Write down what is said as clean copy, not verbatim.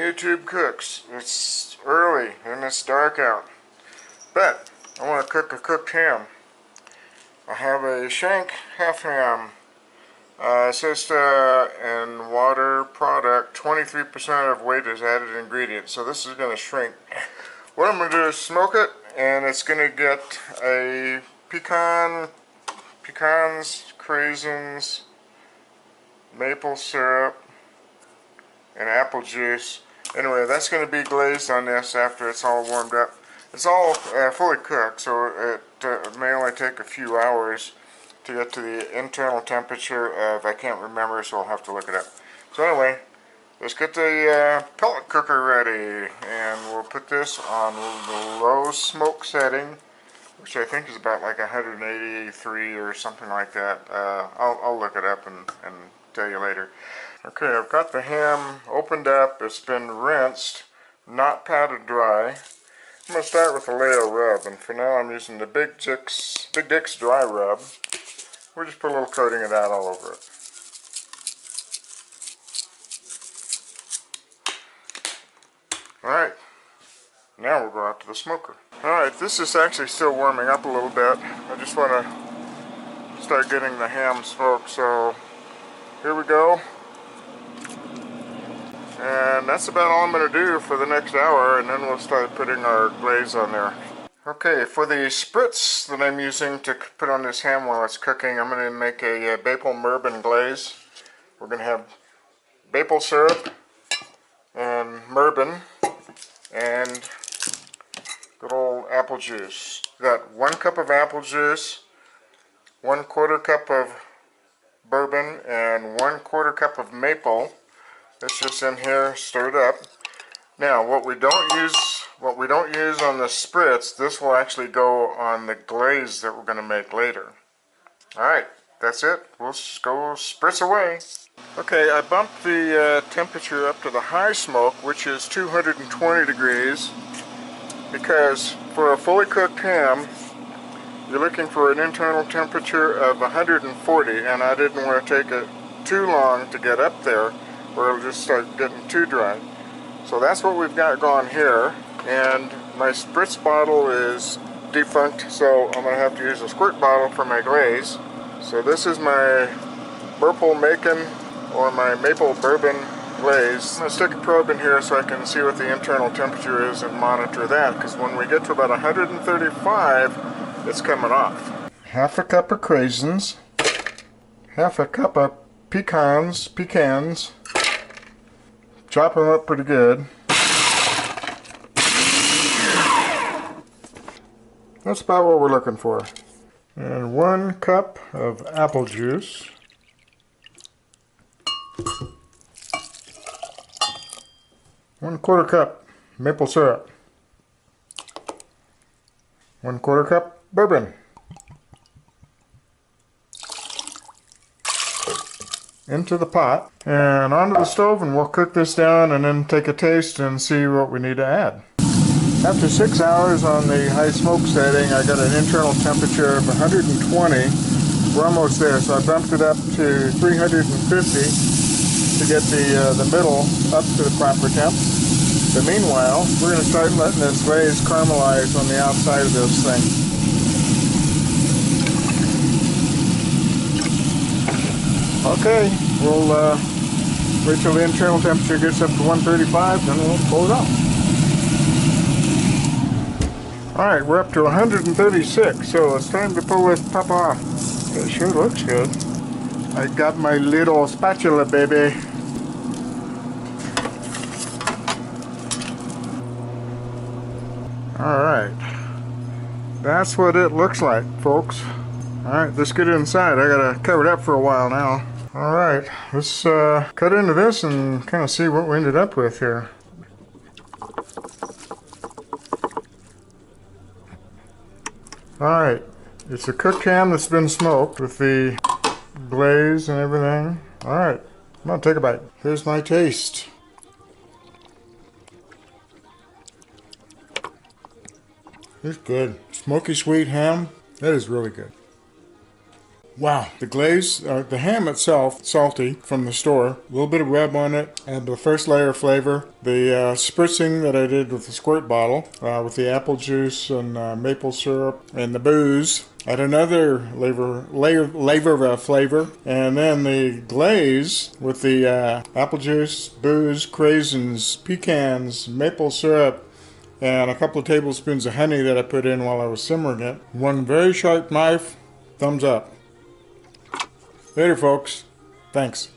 YouTube cooks. It's early and it's dark out, but I want to cook a cooked ham. I have a shank half ham. It says in water product 23% of weight is added ingredient, so this is going to shrink. What I'm going to do is smoke it, and it's going to get a pecans, craisins, maple syrup, and apple juice. Anyway, that's going to be glazed on this after it's all warmed up. It's all fully cooked, so it may only take a few hours to get to the internal temperature of, I can't remember, so I'll have to look it up. So anyway, let's get the pellet cooker ready, and we'll put this on the low smoke setting, which I think is about like 183 or something like that. I'll look it up and tell you later. Okay, I've got the ham opened up. It's been rinsed, not patted dry. I'm going to start with a layer rub, and for now I'm using the Big Dick's dry rub. We'll just put a little coating of that all over it. Alright, now we'll go out to the smoker. Alright, this is actually still warming up a little bit. I just want to start getting the ham smoked, so here we go. And that's about all I'm going to do for the next hour, and then we'll start putting our glaze on there. Okay, for the spritz that I'm using to put on this ham while it's cooking, I'm going to make a Bapel mourbon glaze. We're going to have maple syrup and mourbon and good old apple juice. Got 1 cup of apple juice, 1/4 cup of bourbon, and 1/4 cup of maple. It's just in here, stirred up. Now, what we don't use on the spritz, this will actually go on the glaze that we're going to make later. Alright, that's it. We'll just go spritz away. Okay, I bumped the temperature up to the high smoke, which is 220 degrees, because for a fully cooked ham, you're looking for an internal temperature of 140, and I didn't want to take it too long to get up there, or it'll just start getting too dry. So that's what we've got going here, and my spritz bottle is defunct, so I'm going to have to use a squirt bottle for my glaze. So this is my Bapel Macon, or my maple bourbon glaze. I'm going to stick a probe in here so I can see what the internal temperature is and monitor that, because when we get to about 135, it's coming off. Half a cup of craisins, half a cup of pecans, chop them up pretty good. That's about what we're looking for. And 1 cup of apple juice. 1/4 cup maple syrup. 1/4 cup bourbon. Into the pot and onto the stove, and we'll cook this down and then take a taste and see what we need to add. After 6 hours on the high smoke setting, I got an internal temperature of 120. We're almost there, so I bumped it up to 350 to get the middle up to the proper temp. But meanwhile, we're going to start letting this glaze caramelize on the outside of this thing. Okay, we'll wait till the internal temperature gets up to 135, then we'll pull it off. Alright, we're up to 136, so it's time to pull this pup off. It sure looks good. I got my little spatula, baby. Alright, that's what it looks like, folks. Alright, let's get inside. I gotta cover it up for a while now. Alright, let's cut into this and kind of see what we ended up with here. Alright, it's a cooked ham that's been smoked with the glaze and everything. Alright, I'm gonna take a bite. Here's my taste. It's good. Smoky sweet ham. That is really good. Wow, the glaze, the ham itself, salty from the store. A little bit of rub on it, and the first layer of flavor. The spritzing that I did with the squirt bottle, with the apple juice and maple syrup and the booze. Add another flavor, and then the glaze with the apple juice, booze, craisins, pecans, maple syrup, and a couple of tablespoons of honey that I put in while I was simmering it. One very sharp knife, thumbs up. Later, folks. Thanks.